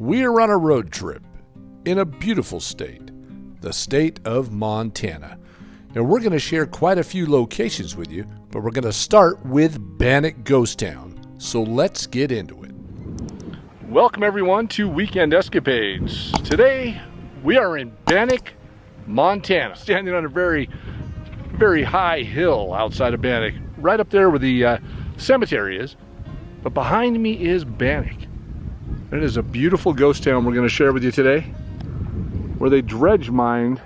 We are on a road trip in a beautiful state, the state of Montana. And we're going to share quite a few locations with you, but we're going to start with Bannack Ghost Town. So let's get into it. Welcome everyone to Weekend Escapades. Today we are in Bannack, Montana, standing on a very high hill outside of Bannack, right up there where the cemetery is. But behind me is Bannack. It is a beautiful ghost town we're going to share with you today, where they dredge mined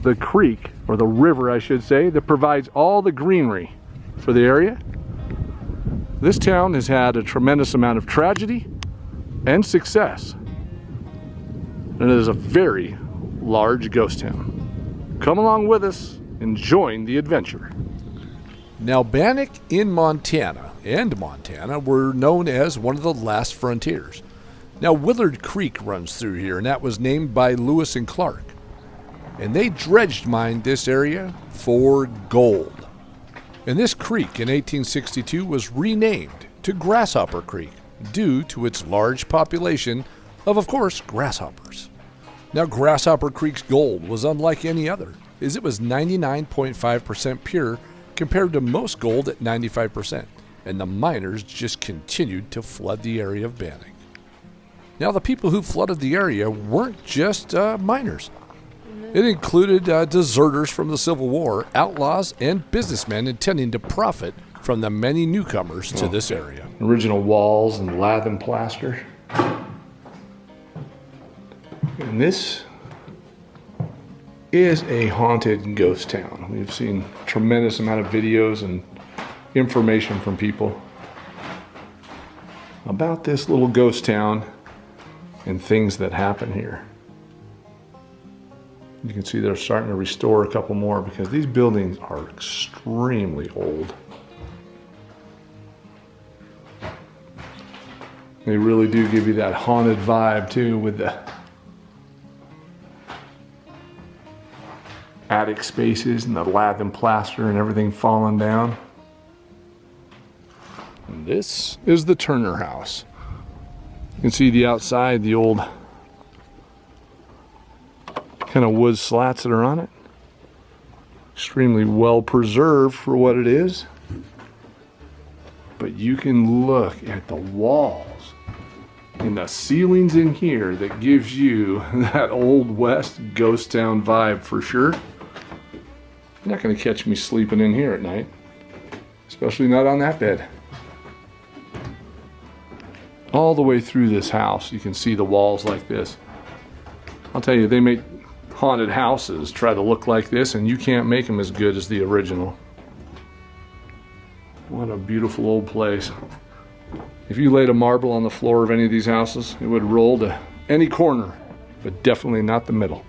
the creek, or the river I should say, that provides all the greenery for the area. This town has had a tremendous amount of tragedy and success, and it is a very large ghost town. Come along with us and join the adventure. Now, Bannack in Montana were known as one of the last frontiers. Now, Willard Creek runs through here, and that was named by Lewis and Clark. And they dredged mined this area for gold. And this creek in 1862 was renamed to Grasshopper Creek due to its large population of course, grasshoppers. Now, Grasshopper Creek's gold was unlike any other, as it was 99.5% pure compared to most gold at 95%. And the miners just continued to flood the area of Bannack. Now, the people who flooded the area weren't just miners. It included deserters from the Civil War, outlaws, and businessmen intending to profit from the many newcomers to this area. Original walls and lath and plaster. And this is a haunted ghost town. We've seen a tremendous amount of videos and information from people about this little ghost town and things that happen here. You can see they're starting to restore a couple more because these buildings are extremely old. They really do give you that haunted vibe too, with the attic spaces and the lath and plaster and everything falling down. And this is the Turner House. You can see the outside, the old kind of wood slats that are on it. Extremely well preserved for what it is. But you can look at the walls and the ceilings in here that gives you that old west ghost town vibe for sure. You're not going to catch me sleeping in here at night, especially not on that bed. All the way through this house you can see the walls like this. I'll tell you, they make haunted houses try to look like this, and you can't make them as good as the original. What a beautiful old place. If you laid a marble on the floor of any of these houses, it would roll to any corner, but definitely not the middle.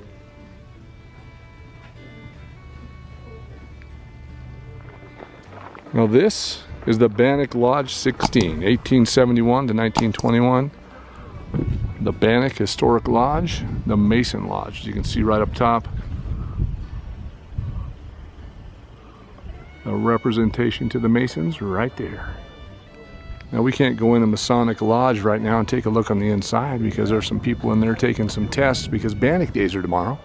Now, this is the Bannack Lodge 16, 1871 to 1921. The Bannack Historic Lodge, the Mason Lodge. You can see right up top a representation to the Masons right there. Now, we can't go in the Masonic Lodge right now and take a look on the inside because there's some people in there taking some tests because Bannack days are tomorrow.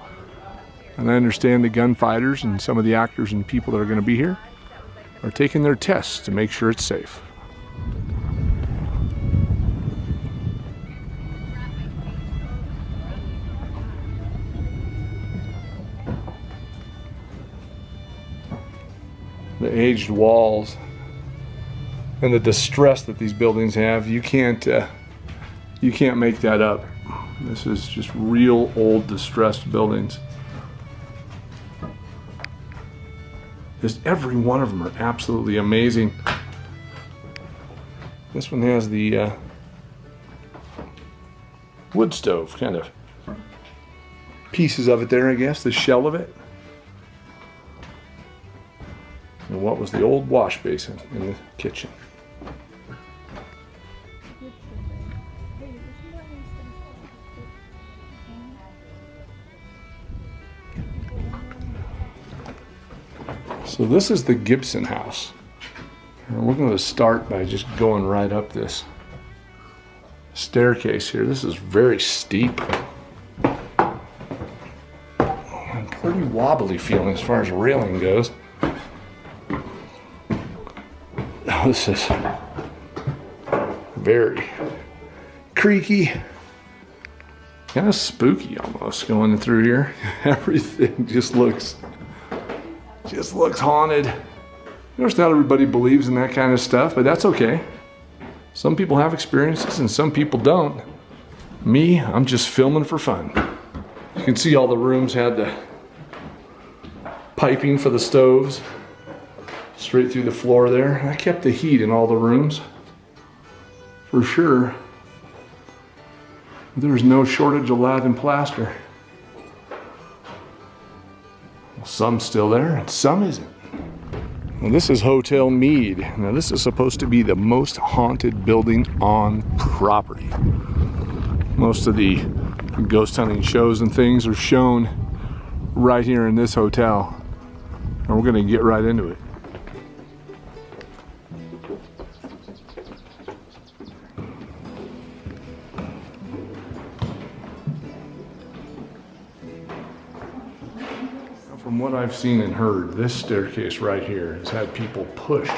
And I understand the gunfighters and some of the actors and people that are going to be here are taking their tests to make sure it's safe. The aged walls and the distress that these buildings have, you can't make that up. This is just real old distressed buildings. Just every one of them are absolutely amazing. This one has the wood stove kind of pieces of it there, I guess, the shell of it. And what was the old wash basin in the kitchen. So this is the Gibson House. And we're going to start by just going right up this staircase here. This is very steep. And pretty wobbly feeling as far as railing goes. Now this is very creaky. Kind of spooky almost going through here. Everything just looks haunted. Of course, not everybody believes in that kind of stuff, but that's okay. Some people have experiences and some people don't. Me, I'm just filming for fun. You can see all the rooms had the piping for the stoves straight through the floor there. I kept the heat in all the rooms for sure. There's no shortage of lath and plaster. Well, some's still there and some isn't. Well, this is Hotel Mead. Now this is supposed to be the most haunted building on property. Most of the ghost hunting shows and things are shown right here in this hotel. And we're gonna get right into it. From what I've seen and heard, this staircase right here has had people pushed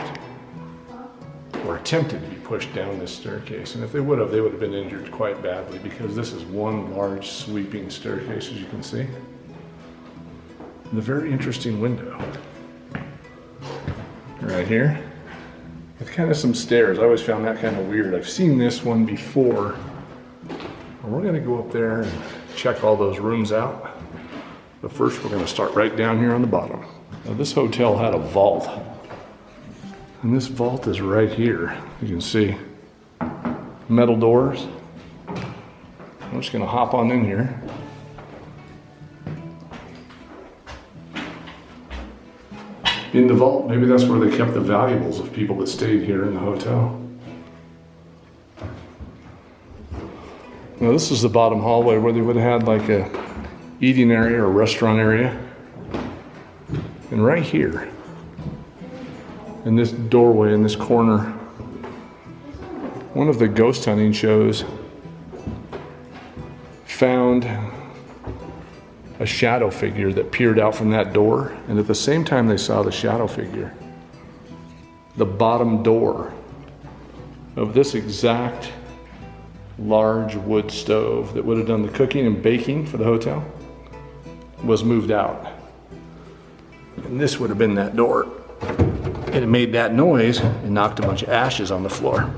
or attempted to be pushed down this staircase. And if they would have been injured quite badly because this is one large sweeping staircase, as you can see. And a very interesting window right here. With kind of some stairs. I always found that kind of weird. I've seen this one before. And we're gonna go up there and check all those rooms out. But first we're going to start right down here on the bottom. Now this hotel had a vault. And this vault is right here. You can see metal doors. I'm just going to hop on in here. In the vault, maybe that's where they kept the valuables of people that stayed here in the hotel. Now this is the bottom hallway where they would have had like a eating area or restaurant area. And right here, in this doorway, in this corner, one of the ghost hunting shows found a shadow figure that peered out from that door. And at the same time they saw the shadow figure, the bottom door of this exact large wood stove that would have done the cooking and baking for the hotel was moved out. And this would have been that door. And it made that noise and knocked a bunch of ashes on the floor.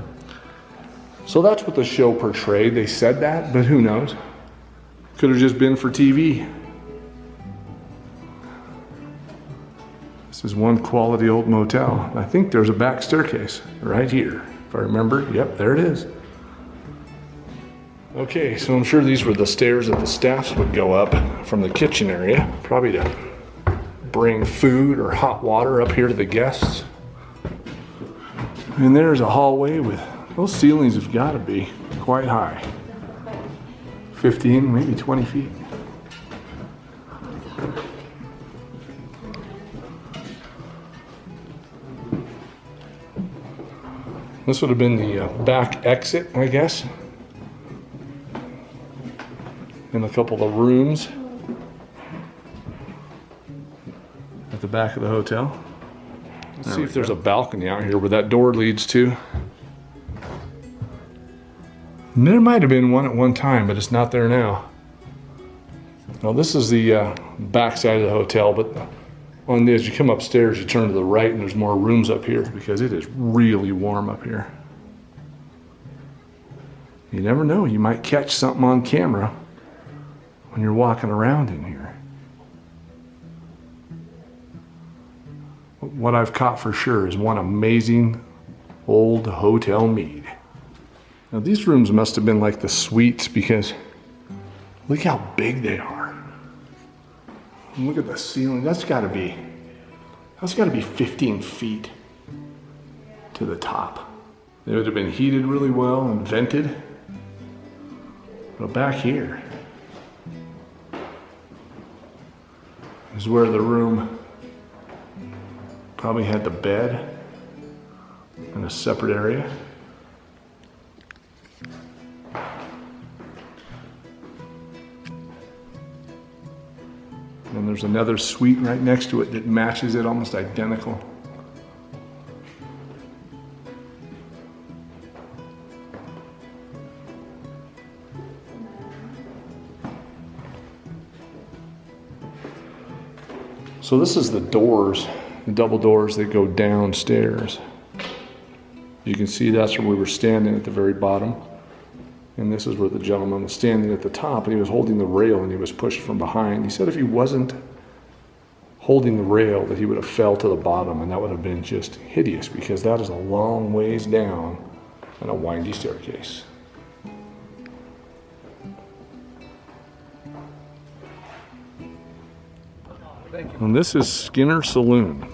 So that's what the show portrayed. They said that, but who knows? Could have just been for TV. This is one quality old motel. I think there's a back staircase right here. If I remember, yep, there it is. Okay, so I'm sure these were the stairs that the staffs would go up from the kitchen area, probably to bring food or hot water up here to the guests. And there's a hallway with, those ceilings have got to be quite high. 15, maybe 20 feet. This would have been the back exit, I guess. And a couple of rooms at the back of the hotel. Let's see if there's a balcony out here where that door leads to. And there might have been one at one time, but it's not there now. Now this is the back side of the hotel, but as you come upstairs, you turn to the right and there's more rooms up here because it is really warm up here. You never know, you might catch something on camera when you're walking around in here. What I've caught for sure is one amazing old Hotel Mead. Now these rooms must have been like the suites because look how big they are. And look at the ceiling. That's gotta be 15 feet to the top. They would have been heated really well and vented. But back here is where the room probably had the bed in a separate area. And there's another suite right next to it that matches it, almost identical. So this is the doors, the double doors that go downstairs. You can see that's where we were standing at the very bottom. And this is where the gentleman was standing at the top, and he was holding the rail and he was pushed from behind. He said if he wasn't holding the rail that he would have fell to the bottom, and that would have been just hideous because that is a long ways down and a windy staircase. And this is Skinner Saloon.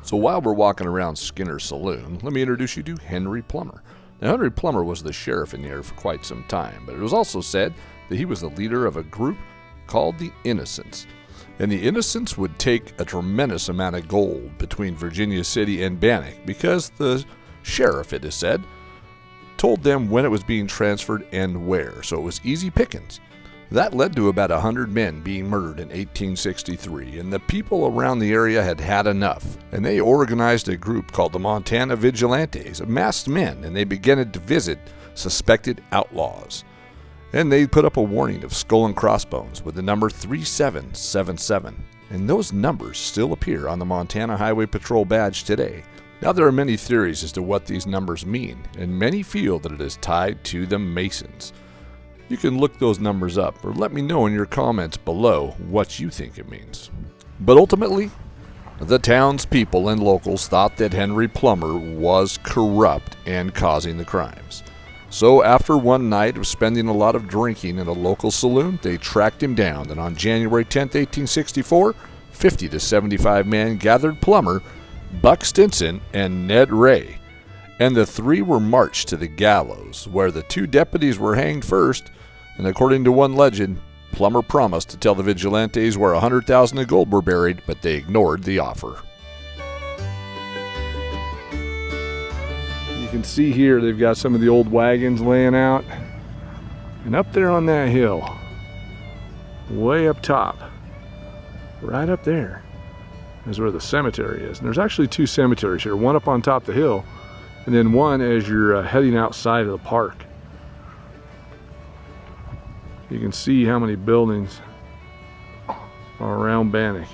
So while we're walking around Skinner Saloon, let me introduce you to Henry Plummer. Now, Henry Plummer was the sheriff in the area for quite some time, but it was also said that he was the leader of a group called the Innocents. And the Innocents would take a tremendous amount of gold between Virginia City and Bannack because the sheriff, it is said, told them when it was being transferred and where, so it was easy pickings. That led to about 100 men being murdered in 1863, and the people around the area had had enough, and they organized a group called the Montana Vigilantes, masked men, and they began to visit suspected outlaws. And they put up a warning of skull and crossbones with the number 3777, and those numbers still appear on the Montana Highway Patrol badge today. Now, there are many theories as to what these numbers mean, and many feel that it is tied to the Masons. You can look those numbers up or let me know in your comments below what you think it means. But ultimately, the townspeople and locals thought that Henry Plummer was corrupt and causing the crimes. So after one night of spending a lot of drinking in a local saloon, they tracked him down, and on January 10, 1864, 50 to 75 men gathered Plummer, Buck Stinson, and Ned Ray. And the three were marched to the gallows, where the two deputies were hanged first, and according to one legend, Plummer promised to tell the Vigilantes where 100,000 of gold were buried, but they ignored the offer. You can see here they've got some of the old wagons laying out. And up there on that hill, way up top, right up there, is where the cemetery is. And there's actually two cemeteries here, one up on top of the hill, and then one as you're heading outside of the park. You can see how many buildings are around Bannack.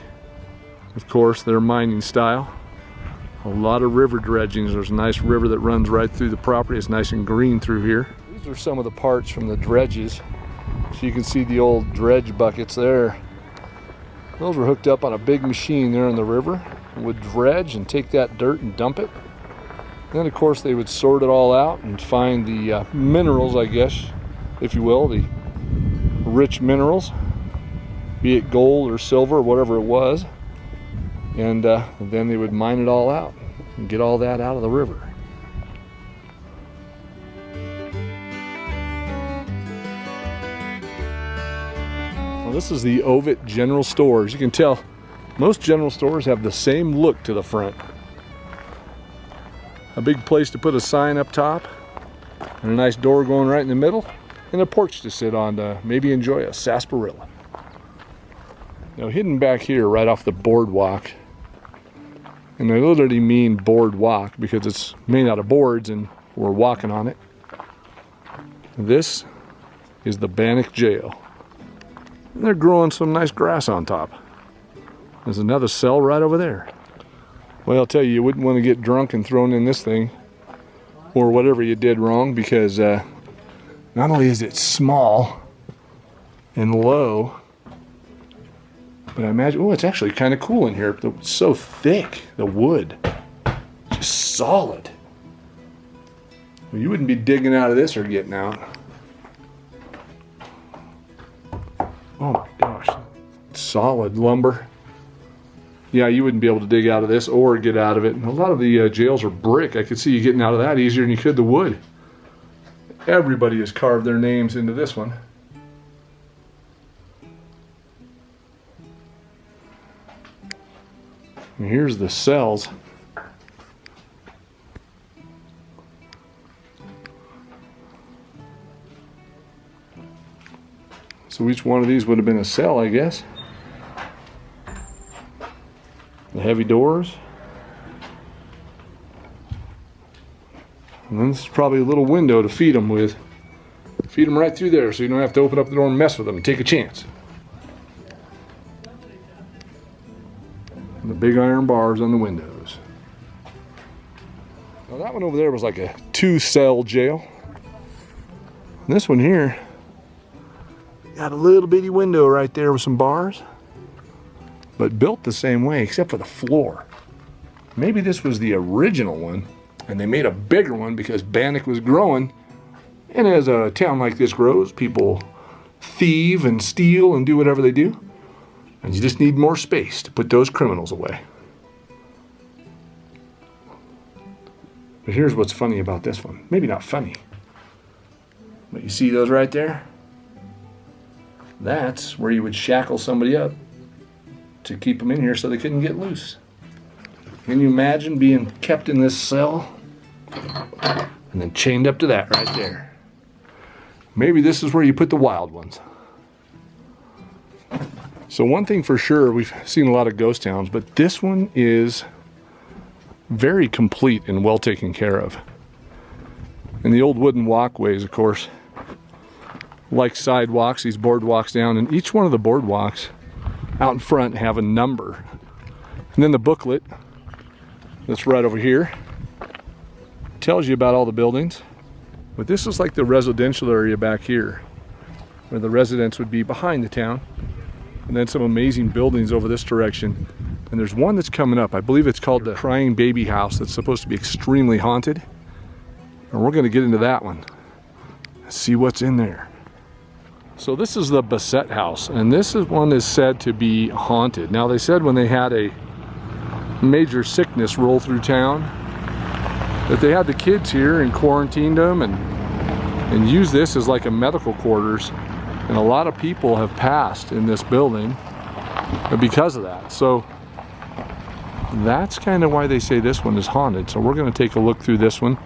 Of course, they're mining style. A lot of river dredgings. There's a nice river that runs right through the property. It's nice and green through here. These are some of the parts from the dredges. So you can see the old dredge buckets there. Those were hooked up on a big machine there in the river. It would dredge and take that dirt and dump it. Then, of course, they would sort it all out and find the minerals, I guess, if you will, the rich minerals, be it gold or silver or whatever it was. And then they would mine it all out and get all that out of the river. Well, this is the Ovid General Store. As you can tell, most general stores have the same look to the front. A big place to put a sign up top, and a nice door going right in the middle, and a porch to sit on to maybe enjoy a sarsaparilla. Now, hidden back here right off the boardwalk, and I literally mean boardwalk because it's made out of boards and we're walking on it. This is the Bannack Jail. And they're growing some nice grass on top. There's another cell right over there. Well, I'll tell you, you wouldn't want to get drunk and thrown in this thing or whatever you did wrong, because not only is it small and low, but I imagine, oh, it's actually kind of cool in here. It's so thick, the wood, just solid. Well, you wouldn't be digging out of this or getting out. Oh my gosh, solid lumber. Yeah, you wouldn't be able to dig out of this or get out of it. And a lot of the jails are brick. I could see you getting out of that easier than you could the wood. Everybody has carved their names into this one. And here's the cells. So each one of these would have been a cell, I guess. The heavy doors. And then this is probably a little window to feed them with. Feed them right through there so you don't have to open up the door and mess with them and take a chance. And the big iron bars on the windows. Now that one over there was like a 2-cell jail. And this one here got a little bitty window right there with some bars, but built the same way except for the floor. Maybe this was the original one and they made a bigger one because Bannack was growing. And as a town like this grows, people thieve and steal and do whatever they do. And you just need more space to put those criminals away. But here's what's funny about this one. Maybe not funny, but you see those right there? That's where you would shackle somebody up to keep them in here so they couldn't get loose. Can you imagine being kept in this cell and then chained up to that right there? Maybe this is where you put the wild ones. So one thing for sure, we've seen a lot of ghost towns, but this one is very complete and well taken care of. And the old wooden walkways, of course, like sidewalks, these boardwalks down, and each one of the boardwalks out in front have a number. And then the booklet that's right over here tells you about all the buildings. But this is like the residential area back here, where the residents would be behind the town. And then some amazing buildings over this direction. And there's one that's coming up. I believe it's called the Crying Baby House, that's supposed to be extremely haunted. And we're gonna get into that one. See what's in there. So this is the Bessette House, and this is one is said to be haunted. Now they said when they had a major sickness roll through town, that they had the kids here and quarantined them and used this as like a medical quarters. And a lot of people have passed in this building because of that. So that's kind of why they say this one is haunted. So we're going to take a look through this one.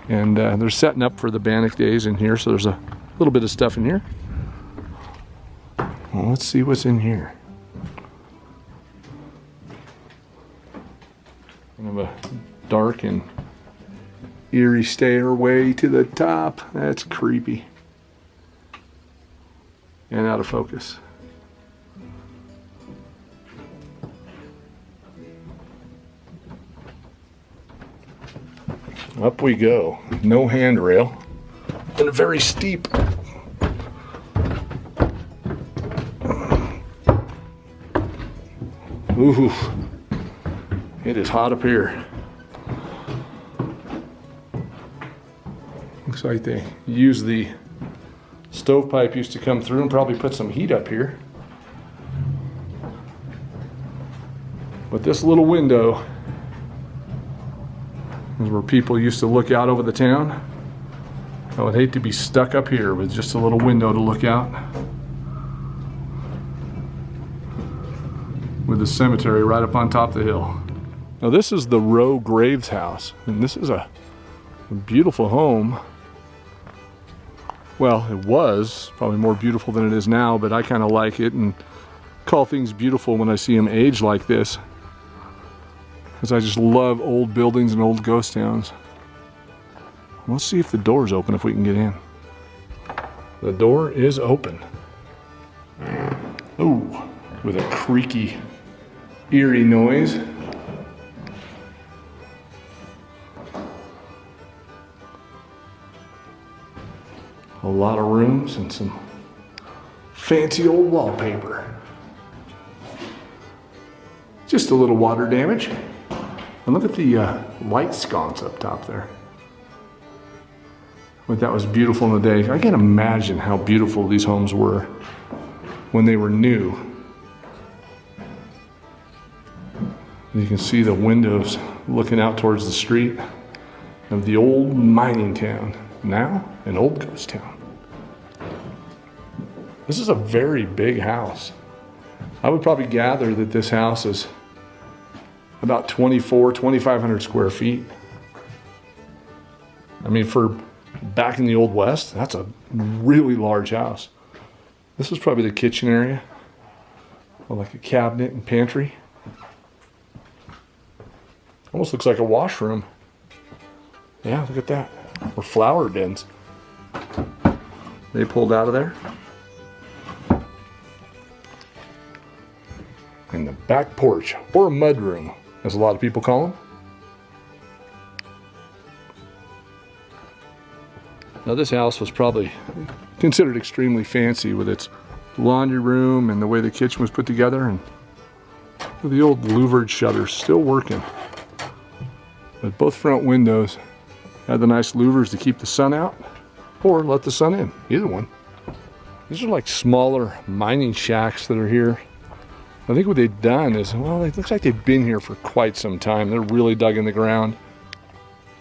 And they're setting up for the Bannack days in here. So there's a little bit of stuff in here. Well, let's see what's in here. Kind of a dark and eerie stairway to the top. That's creepy. And out of focus. Up we go. No handrail. And a very steep. Ooh. It is hot up here. Looks like they use the stovepipe used to come through and probably put some heat up here. But this little window is where people used to look out over the town. I would hate to be stuck up here with just a little window to look out. With the cemetery right up on top of the hill. Now this is the Roe Graves House, and this is a beautiful home. Well, it was probably more beautiful than it is now, but I kind of like it and call things beautiful when I see them age like this. Because I just love old buildings and old ghost towns. Let's see if the door's open, if we can get in. The door is open. Ooh, with a creaky, eerie noise. A lot of rooms and some fancy old wallpaper. Just a little water damage. And look at the light sconce up top there. But that was beautiful in the day. I can't imagine how beautiful these homes were when they were new. You can see the windows looking out towards the street of the old mining town. Now, an old ghost town. This is a very big house. I would probably gather that this house is about 2,500 square feet. I mean, for back in the Old West, that's a really large house. This is probably the kitchen area. Or like a cabinet and pantry. Almost looks like a washroom. Yeah, look at that. Or flower bins. They pulled out of there. And the back porch, or a mud room, as a lot of people call them. Now this house was probably considered extremely fancy with its laundry room and the way the kitchen was put together, and the old louvered shutters still working. But both front windows had the nice louvers to keep the sun out or let the sun in, either one. These are like smaller mining shacks that are here. I think what they've done is, well, it looks like they've been here for quite some time. They're really dug in the ground.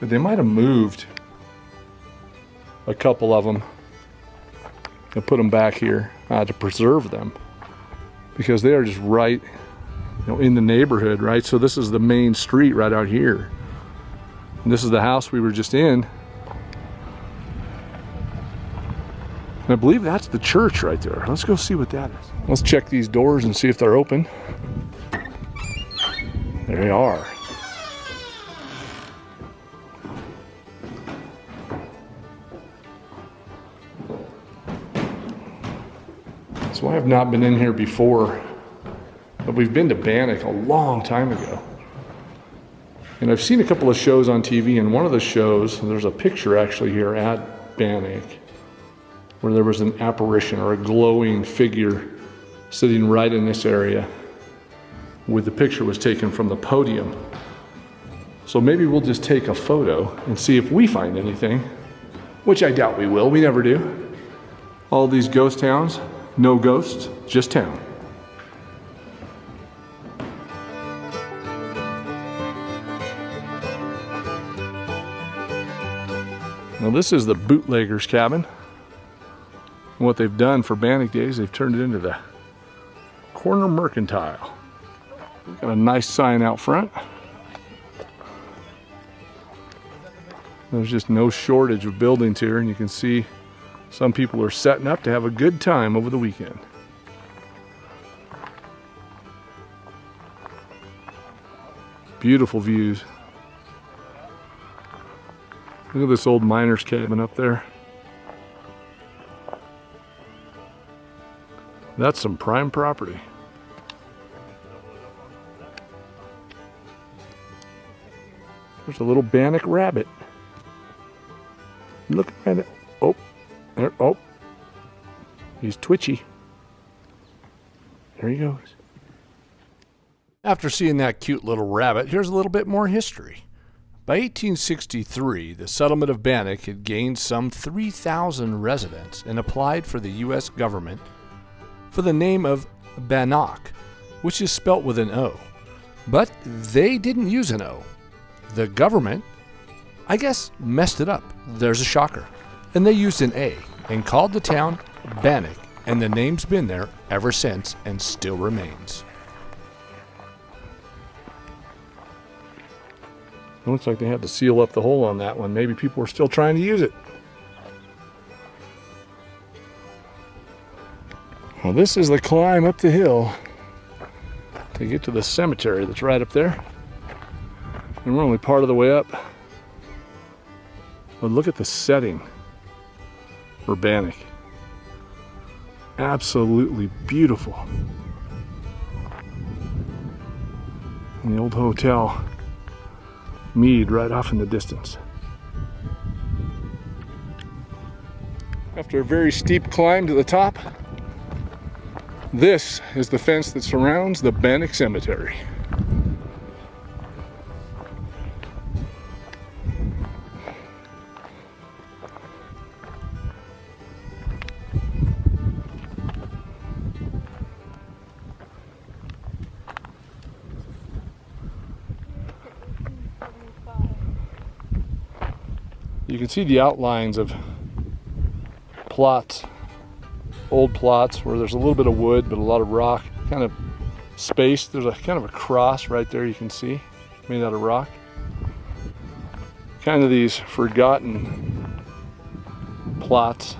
But they might have moved a couple of them and put them back here to preserve them, because they are just right, in the neighborhood, right? So this is the main street right out here. And this is the house we were just in. And I believe that's the church right there. Let's go see what that is. Let's check these doors and see if they're open. There they are. So I have not been in here before, but we've been to Bannack a long time ago. And I've seen a couple of shows on TV, and one of the shows, there's a picture actually here at Bannack, where there was an apparition or a glowing figure sitting right in this area, where the picture was taken from the podium. So maybe we'll just take a photo and see if we find anything, which I doubt we will, we never do. All these ghost towns, no ghosts, just town. Now this is the bootlegger's cabin. And what they've done for Bannack days, they've turned it into the corner Mercantile. Got a nice sign out front. There's just no shortage of buildings here, and you can see some people are setting up to have a good time over the weekend. Beautiful views. Look at this old miner's cabin up there. That's some prime property. There's a little Bannack rabbit. Look at it. Oh, there, oh. He's twitchy. There he goes. After seeing that cute little rabbit, here's a little bit more history. By 1863, the settlement of Bannack had gained some 3,000 residents and applied for the U.S. government for the name of Bannack, which is spelt with an O. But they didn't use an O. The government, I guess, messed it up. There's a shocker. And they used an A and called the town Bannack, and the name's been there ever since and still remains. It looks like they had to seal up the hole on that one. Maybe people were still trying to use it. Well, this is the climb up the hill to get to the cemetery that's right up there. And we're only part of the way up. But look at the setting for Bannack. Absolutely beautiful. And the old hotel, Mead, right off in the distance. After a very steep climb to the top, this is the fence that surrounds the Bannack Cemetery. You can see the outlines of plots, old plots where there's a little bit of wood but a lot of rock, kind of spaced. There's a kind of a cross right there you can see, made out of rock. Kind of these forgotten plots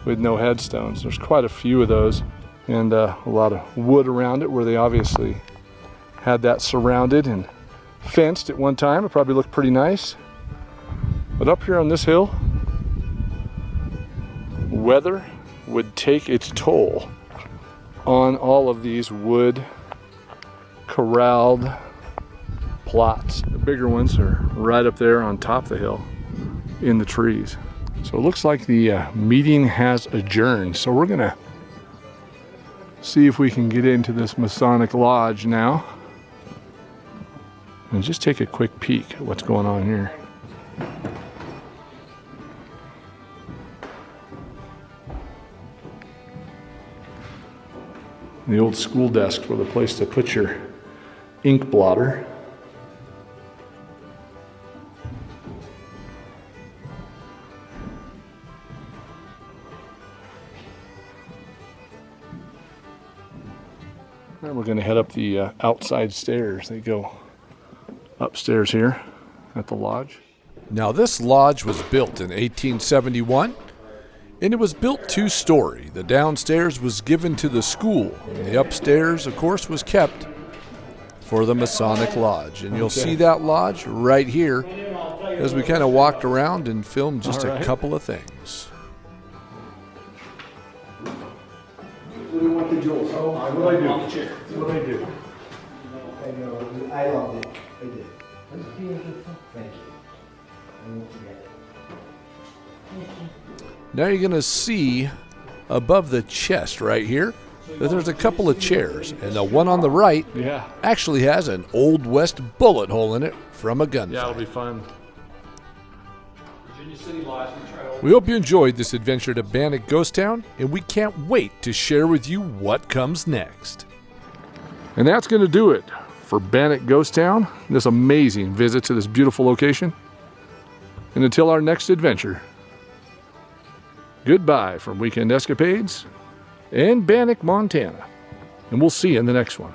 with no headstones. There's quite a few of those, and a lot of wood around it where they obviously had that surrounded and fenced at one time. It probably looked pretty nice. But up here on this hill, weather would take its toll on all of these wood corralled plots. The bigger ones are right up there on top of the hill in the trees. So it looks like the meeting has adjourned. So we're gonna see if we can get into this Masonic Lodge now and just take a quick peek at what's going on here. The old school desk for the place to put your ink blotter. And we're going to head up the outside stairs. They go upstairs here at the lodge. Now, this lodge was built in 1871, and it was built 2-story. The downstairs was given to the school. The upstairs, of course, was kept for the Masonic Lodge. And you'll see that lodge right here as we kind of walked around and filmed just a couple of things. What do you want the jewels? Oh, what I do? What I do? I know. I loved it. I did. It was beautiful. Thank you. I won't forget it. Thank you. Now you're going to see above the chest right here that there's a couple of chairs, and the one on the right actually has an Old West bullet hole in it from a gunfight. Yeah, it'll be fun. We hope you enjoyed this adventure to Bannack Ghost Town, and we can't wait to share with you what comes next. And that's going to do it for Bannack Ghost Town, this amazing visit to this beautiful location. And until our next adventure, goodbye from Weekend Escapades and Bannack, Montana. And we'll see you in the next one.